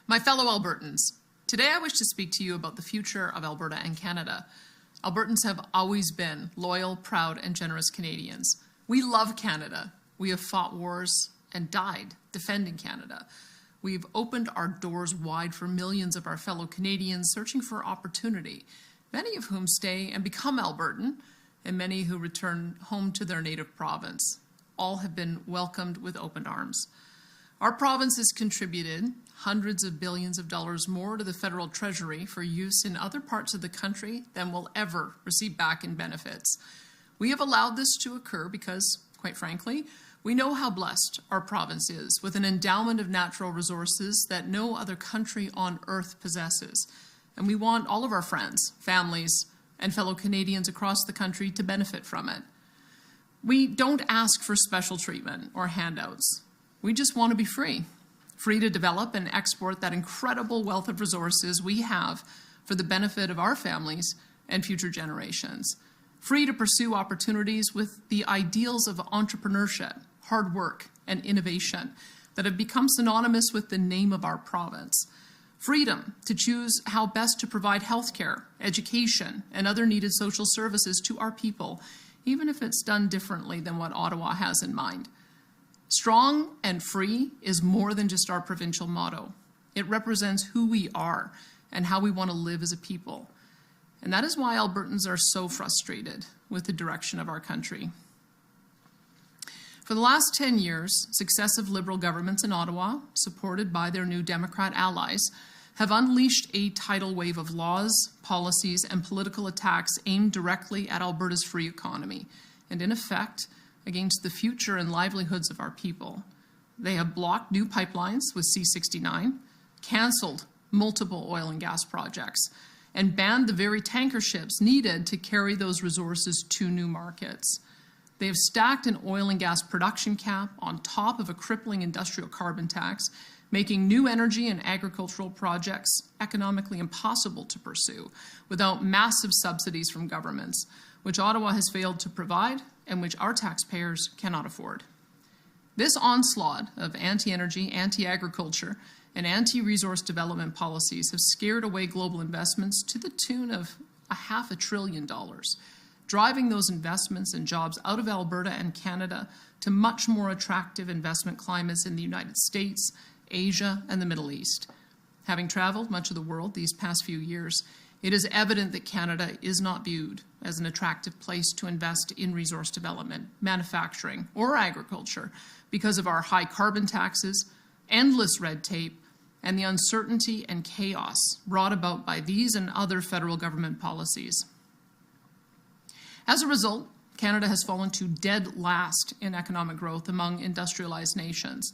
My fellow Albertans, today I wish to speak to you about the future of Alberta and Canada. Albertans have always been loyal, proud, and generous Canadians. We love Canada. We have fought wars and died defending Canada. We've opened our doors wide for millions of our fellow Canadians searching for opportunity, many of whom stay and become Albertan, and many who return home to their native province. All have been welcomed with open arms. Our province has contributed hundreds of billions of dollars more to the federal treasury for use in other parts of the country than we'll ever receive back in benefits. We have allowed this to occur because, quite frankly, we know how blessed our province is with an endowment of natural resources that no other country on earth possesses. And we want all of our friends, families, and fellow Canadians across the country to benefit from it. We don't ask for special treatment or handouts. We just want to be free to develop and export that incredible wealth of resources we have for the benefit of our families and future generations. Free to pursue opportunities with the ideals of entrepreneurship, hard work, and innovation that have become synonymous with the name of our province. Freedom to choose how best to provide healthcare, education, and other needed social services to our people, even if it's done differently than what Ottawa has in mind. Strong and free is more than just our provincial motto. It represents who we are and how we want to live as a people. And that is why Albertans are so frustrated with the direction of our country. For the last 10 years, successive Liberal governments in Ottawa, supported by their new Democrat allies, have unleashed a tidal wave of laws, policies, and political attacks aimed directly at Alberta's free economy, and in effect, against the future and livelihoods of our people. They have blocked new pipelines with C-69, cancelled multiple oil and gas projects, and banned the very tanker ships needed to carry those resources to new markets. They have stacked an oil and gas production cap on top of a crippling industrial carbon tax, making new energy and agricultural projects economically impossible to pursue without massive subsidies from governments, which Ottawa has failed to provide and which our taxpayers cannot afford. This onslaught of anti-energy, anti-agriculture, and anti-resource development policies have scared away global investments to the tune of $500 billion, driving those investments and jobs out of Alberta and Canada to much more attractive investment climates in the United States, Asia, and the Middle East. Having traveled much of the world these past few years, it is evident that Canada is not viewed as an attractive place to invest in resource development, manufacturing, or agriculture because of our high carbon taxes, endless red tape, and the uncertainty and chaos brought about by these and other federal government policies. As a result, Canada has fallen to dead last in economic growth among industrialized nations.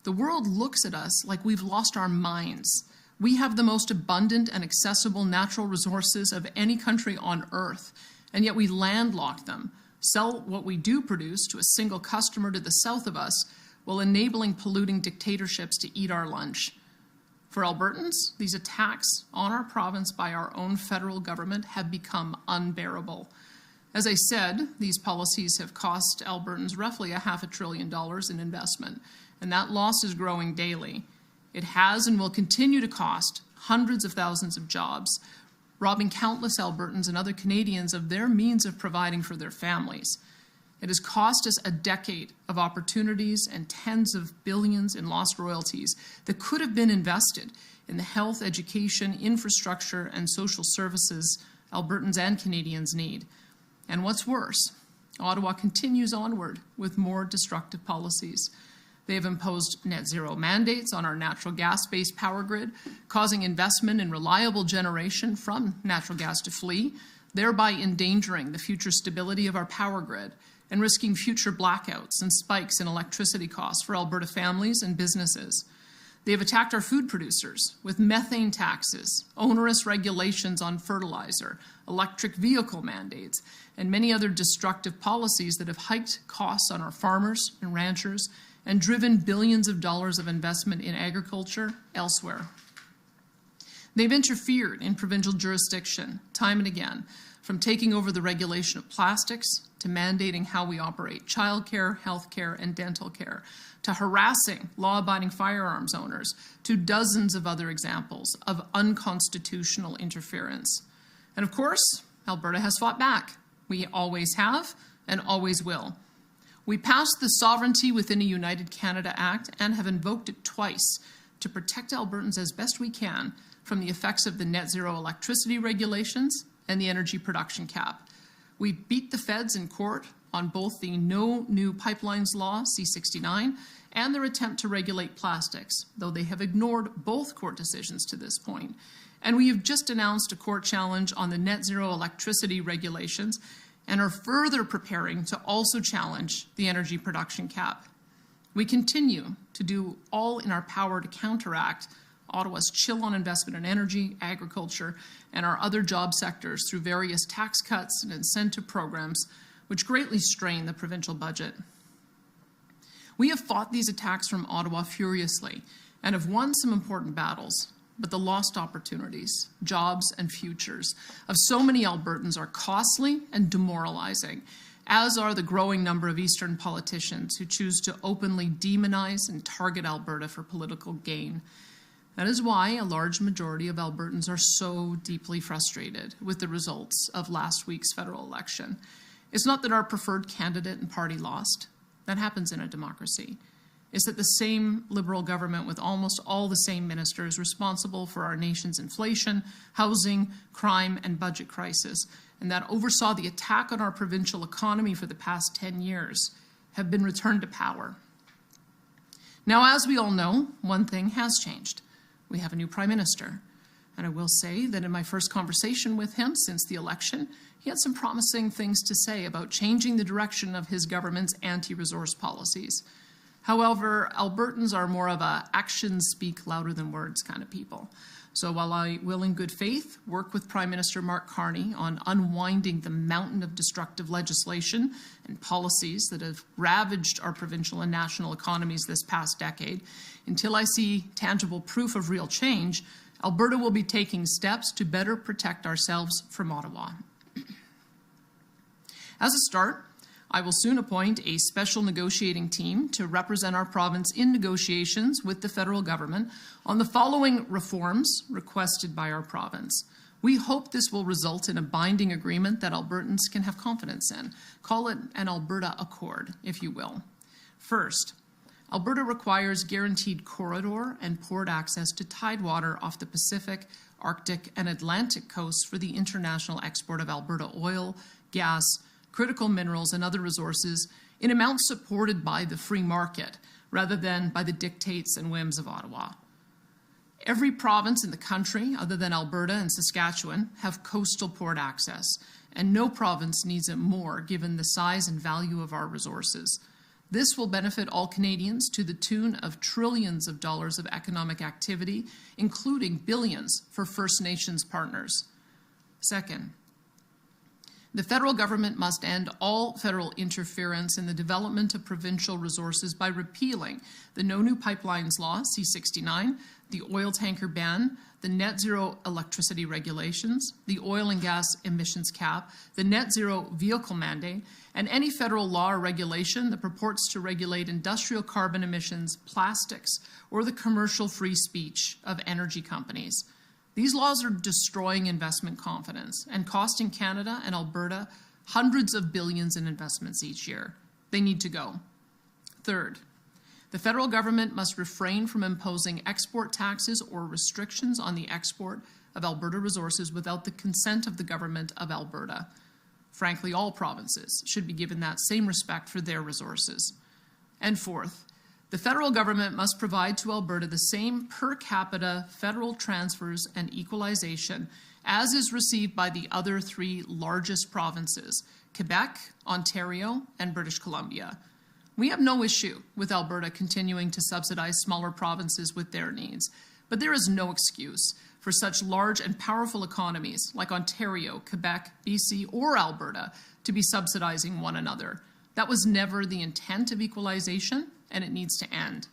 The world looks at us like we've lost our minds. We have the most abundant and accessible natural resources of any country on earth, and yet we landlock them, sell what we do produce to a single customer to the south of us, while enabling polluting dictatorships to eat our lunch. For Albertans, these attacks on our province by our own federal government have become unbearable. As I said, these policies have cost Albertans roughly $500 billion in investment, and that loss is growing daily. It has and will continue to cost hundreds of thousands of jobs, robbing countless Albertans and other Canadians of their means of providing for their families. It has cost us a decade of opportunities and tens of billions in lost royalties that could have been invested in the health, education, infrastructure, and social services Albertans and Canadians need. And what's worse, Ottawa continues onward with more destructive policies. They have imposed net zero mandates on our natural gas-based power grid, causing investment in reliable generation from natural gas to flee, thereby endangering the future stability of our power grid and risking future blackouts and spikes in electricity costs for Alberta families and businesses. They have attacked our food producers with methane taxes, onerous regulations on fertilizer, electric vehicle mandates, and many other destructive policies that have hiked costs on our farmers and ranchers and driven billions of dollars of investment in agriculture elsewhere. They've interfered in provincial jurisdiction time and again, from taking over the regulation of plastics to mandating how we operate childcare, healthcare, and dental care, to harassing law-abiding firearms owners, to dozens of other examples of unconstitutional interference. And of course, Alberta has fought back. We always have and always will. We passed the Sovereignty Within a United Canada Act and have invoked it twice to protect Albertans as best we can from the effects of the net zero electricity regulations and the energy production cap. We beat the feds in court on both the No New Pipelines Law, C-69, and their attempt to regulate plastics, though they have ignored both court decisions to this point. And we have just announced a court challenge on the net zero electricity regulations and are further preparing to also challenge the energy production cap. We continue to do all in our power to counteract Ottawa's chill on investment in energy, agriculture, and our other job sectors through various tax cuts and incentive programs, which greatly strain the provincial budget. We have fought these attacks from Ottawa furiously and have won some important battles, but the lost opportunities, jobs, and futures of so many Albertans are costly and demoralizing, as are the growing number of Eastern politicians who choose to openly demonize and target Alberta for political gain. That is why a large majority of Albertans are so deeply frustrated with the results of last week's federal election. It's not that our preferred candidate and party lost. That happens in a democracy. It's that the same Liberal government with almost all the same ministers responsible for our nation's inflation, housing, crime, and budget crisis, and that oversaw the attack on our provincial economy for the past 10 years, have been returned to power. Now, as we all know, one thing has changed. We have a new Prime Minister. And I will say that in my first conversation with him since the election, he had some promising things to say about changing the direction of his government's anti-resource policies. However, Albertans are more of a actions speak louder than words kind of people. So while I will in good faith work with Prime Minister Mark Carney on unwinding the mountain of destructive legislation and policies that have ravaged our provincial and national economies this past decade, until I see tangible proof of real change, Alberta will be taking steps to better protect ourselves from Ottawa. As a start, I will soon appoint a special negotiating team to represent our province in negotiations with the federal government on the following reforms requested by our province. We hope this will result in a binding agreement that Albertans can have confidence in. Call it an Alberta Accord, if you will. First, Alberta requires guaranteed corridor and port access to tidewater off the Pacific, Arctic, and Atlantic coasts for the international export of Alberta oil, gas, critical minerals, and other resources in amounts supported by the free market rather than by the dictates and whims of Ottawa. Every province in the country, other than Alberta and Saskatchewan, have coastal port access, and no province needs it more given the size and value of our resources. This will benefit all Canadians to the tune of trillions of dollars of economic activity, including billions for First Nations partners. Second, the federal government must end all federal interference in the development of provincial resources by repealing the No New Pipelines Law, C-69, the oil tanker ban, the net zero electricity regulations, the oil and gas emissions cap, the net zero vehicle mandate, and any federal law or regulation that purports to regulate industrial carbon emissions, plastics, or the commercial free speech of energy companies. These laws are destroying investment confidence and costing Canada and Alberta hundreds of billions in investments each year. They need to go. Third, the federal government must refrain from imposing export taxes or restrictions on the export of Alberta resources without the consent of the government of Alberta. Frankly, all provinces should be given that same respect for their resources. And fourth, the federal government must provide to Alberta the same per capita federal transfers and equalization as is received by the other three largest provinces, Quebec, Ontario, and British Columbia. We have no issue with Alberta continuing to subsidize smaller provinces with their needs, but there is no excuse for such large and powerful economies like Ontario, Quebec, BC, or Alberta to be subsidizing one another. That was never the intent of equalization, and it needs to end.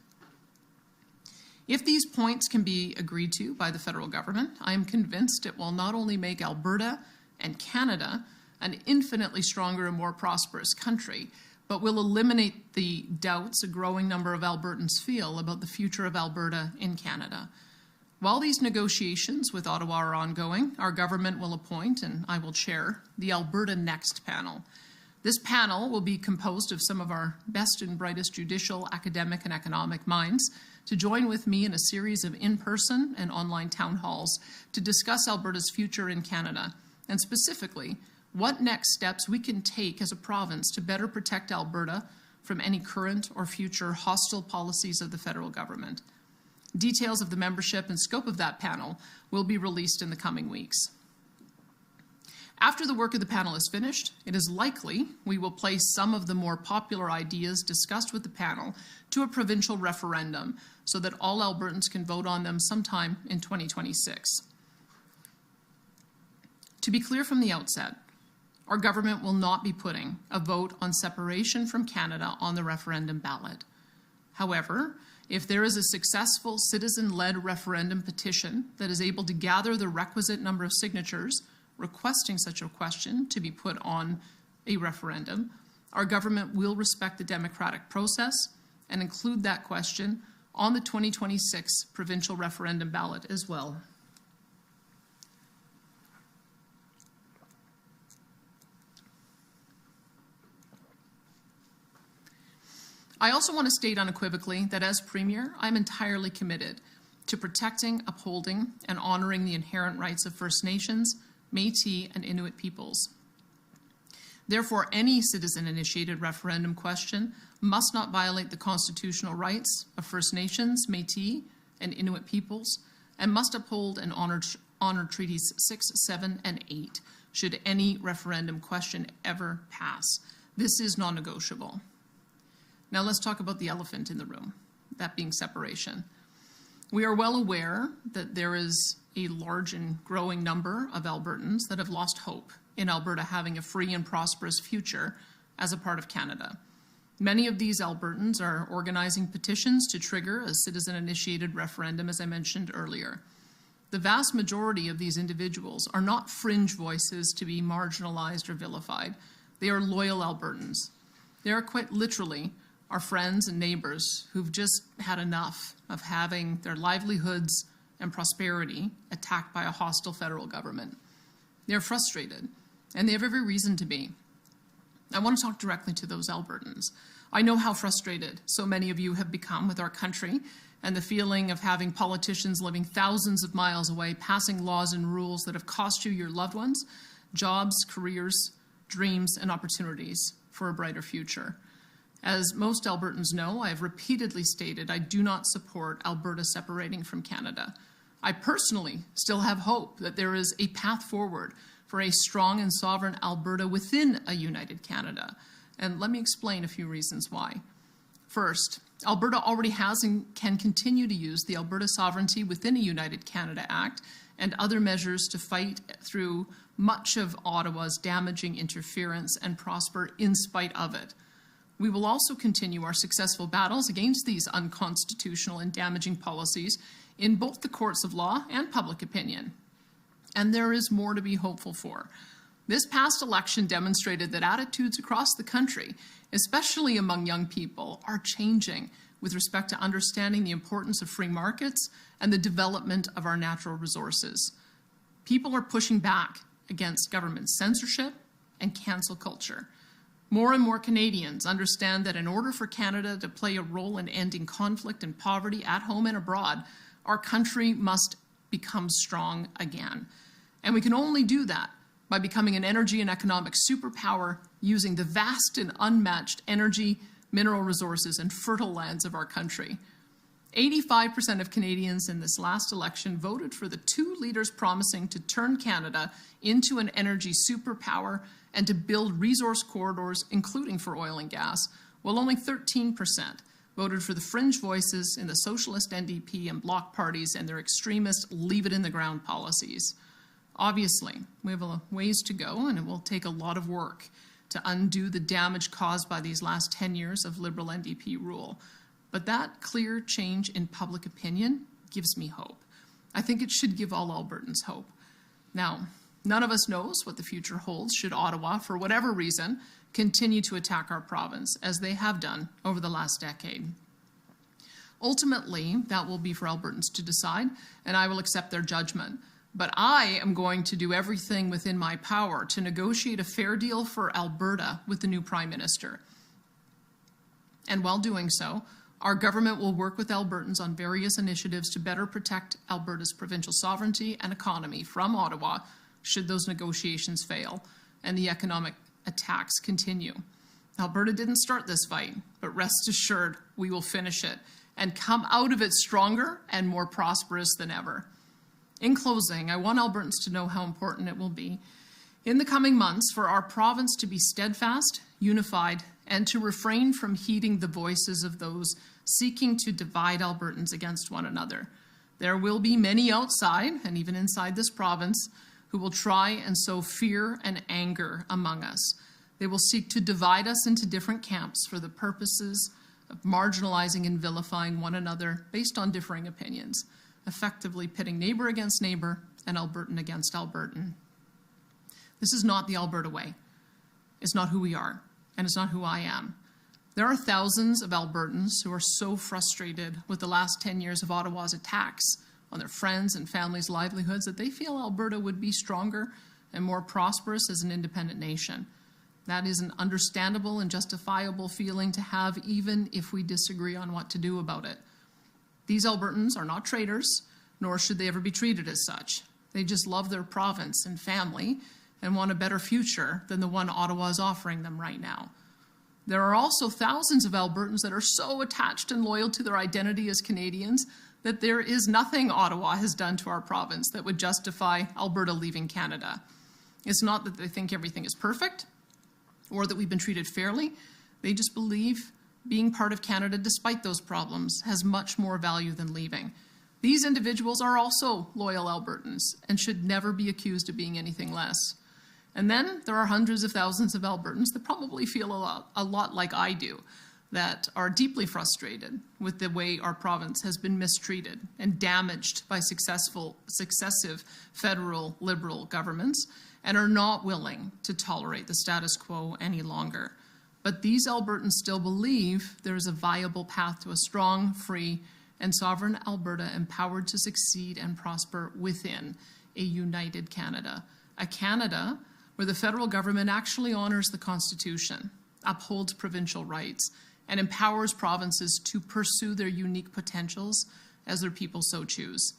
If these points can be agreed to by the federal government, I am convinced it will not only make Alberta and Canada, an infinitely stronger and more prosperous country, but will eliminate the doubts a growing number of Albertans feel about the future of Alberta in Canada. While these negotiations with Ottawa are ongoing, our government will appoint, and I will chair, the Alberta Next panel. This panel will be composed of some of our best and brightest judicial, academic, and economic minds to join with me in a series of in-person and online town halls to discuss Alberta's future in Canada, and specifically, what next steps we can take as a province to better protect Alberta from any current or future hostile policies of the federal government. Details of the membership and scope of that panel will be released in the coming weeks. After the work of the panel is finished, it is likely we will place some of the more popular ideas discussed with the panel to a provincial referendum so that all Albertans can vote on them sometime in 2026. To be clear from the outset, our government will not be putting a vote on separation from Canada on the referendum ballot. However, if there is a successful citizen-led referendum petition that is able to gather the requisite number of signatures requesting such a question to be put on a referendum, our government will respect the democratic process and include that question on the 2026 provincial referendum ballot as well. I also want to state unequivocally that as Premier, I'm entirely committed to protecting, upholding, and honoring the inherent rights of First Nations, Métis, and Inuit peoples. Therefore, any citizen-initiated referendum question must not violate the constitutional rights of First Nations, Métis, and Inuit peoples, and must uphold and honor Treaties 6, 7, and 8 should any referendum question ever pass. This is non-negotiable. Now let's talk about the elephant in the room, that being separation. We are well aware that there is a large and growing number of Albertans that have lost hope in Alberta having a free and prosperous future as a part of Canada. Many of these Albertans are organizing petitions to trigger a citizen-initiated referendum, as I mentioned earlier. The vast majority of these individuals are not fringe voices to be marginalized or vilified. They are loyal Albertans. They are quite literally our friends and neighbors who've just had enough of having their livelihoods and prosperity attacked by a hostile federal government. They're frustrated, and they have every reason to be. I want to talk directly to those Albertans. I know how frustrated so many of you have become with our country and the feeling of having politicians living thousands of miles away, passing laws and rules that have cost you your loved ones, jobs, careers, dreams, and opportunities for a brighter future. As most Albertans know, I have repeatedly stated I do not support Alberta separating from Canada. I personally still have hope that there is a path forward for a strong and sovereign Alberta within a united Canada. And let me explain a few reasons why. First, Alberta already has and can continue to use the Alberta Sovereignty within a United Canada Act and other measures to fight through much of Ottawa's damaging interference and prosper in spite of it. We will also continue our successful battles against these unconstitutional and damaging policies in both the courts of law and public opinion. And there is more to be hopeful for. This past election demonstrated that attitudes across the country, especially among young people, are changing with respect to understanding the importance of free markets and the development of our natural resources. People are pushing back against government censorship and cancel culture. More and more Canadians understand that in order for Canada to play a role in ending conflict and poverty at home and abroad, our country must become strong again. And we can only do that by becoming an energy and economic superpower using the vast and unmatched energy, mineral resources, and fertile lands of our country. 85% of Canadians in this last election voted for the two leaders promising to turn Canada into an energy superpower and to build resource corridors, including for oil and gas, while only 13% voted for the fringe voices in the Socialist NDP and Bloc parties and their extremist leave-it-in-the-ground policies. Obviously, we have a ways to go, and it will take a lot of work to undo the damage caused by these last 10 years of Liberal NDP rule. But that clear change in public opinion gives me hope. I think it should give all Albertans hope. Now, None of us knows what the future holds should Ottawa, for whatever reason, continue to attack our province, as they have done over the last decade. Ultimately, that will be for Albertans to decide, and I will accept their judgment. But I am going to do everything within my power to negotiate a fair deal for Alberta with the new Prime Minister. And while doing so, our government will work with Albertans on various initiatives to better protect Alberta's provincial sovereignty and economy from Ottawa should those negotiations fail and the economic attacks continue. Alberta didn't start this fight, but rest assured we will finish it and come out of it stronger and more prosperous than ever. In closing, I want Albertans to know how important it will be in the coming months for our province to be steadfast, unified, and to refrain from heeding the voices of those seeking to divide Albertans against one another. There will be many outside, and even inside this province, who will try and sow fear and anger among us. They will seek to divide us into different camps for the purposes of marginalizing and vilifying one another based on differing opinions, effectively pitting neighbour against neighbour and Albertan against Albertan. This is not the Alberta way. It's not who we are, and it's not who I am. There are thousands of Albertans who are so frustrated with the last 10 years of Ottawa's attacks on their friends' and families' livelihoods that they feel Alberta would be stronger and more prosperous as an independent nation. That is an understandable and justifiable feeling to have, even if we disagree on what to do about it. These Albertans are not traitors, nor should they ever be treated as such. They just love their province and family and want a better future than the one Ottawa is offering them right now. There are also thousands of Albertans that are so attached and loyal to their identity as Canadians that there is nothing Ottawa has done to our province that would justify Alberta leaving Canada. It's not that they think everything is perfect or that we've been treated fairly. They just believe being part of Canada, despite those problems, has much more value than leaving. These individuals are also loyal Albertans and should never be accused of being anything less. And then there are hundreds of thousands of Albertans that probably feel a lot like I do, that are deeply frustrated with the way our province has been mistreated and damaged by successive federal Liberal governments and are not willing to tolerate the status quo any longer. But these Albertans still believe there is a viable path to a strong, free, and sovereign Alberta empowered to succeed and prosper within a united Canada. A Canada where the federal government actually honors the Constitution, upholds provincial rights, and empowers provinces to pursue their unique potentials as their people so choose.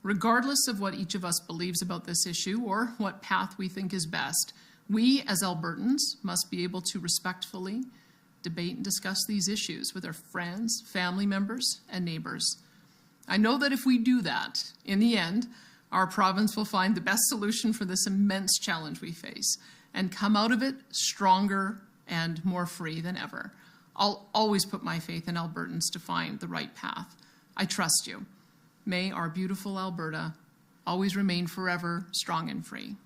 Regardless of what each of us believes about this issue or what path we think is best, we as Albertans must be able to respectfully debate and discuss these issues with our friends, family members, and neighbours. I know that if we do that, in the end, our province will find the best solution for this immense challenge we face and come out of it stronger and more free than ever. I'll always put my faith in Albertans to find the right path. I trust you. May our beautiful Alberta always remain forever strong and free.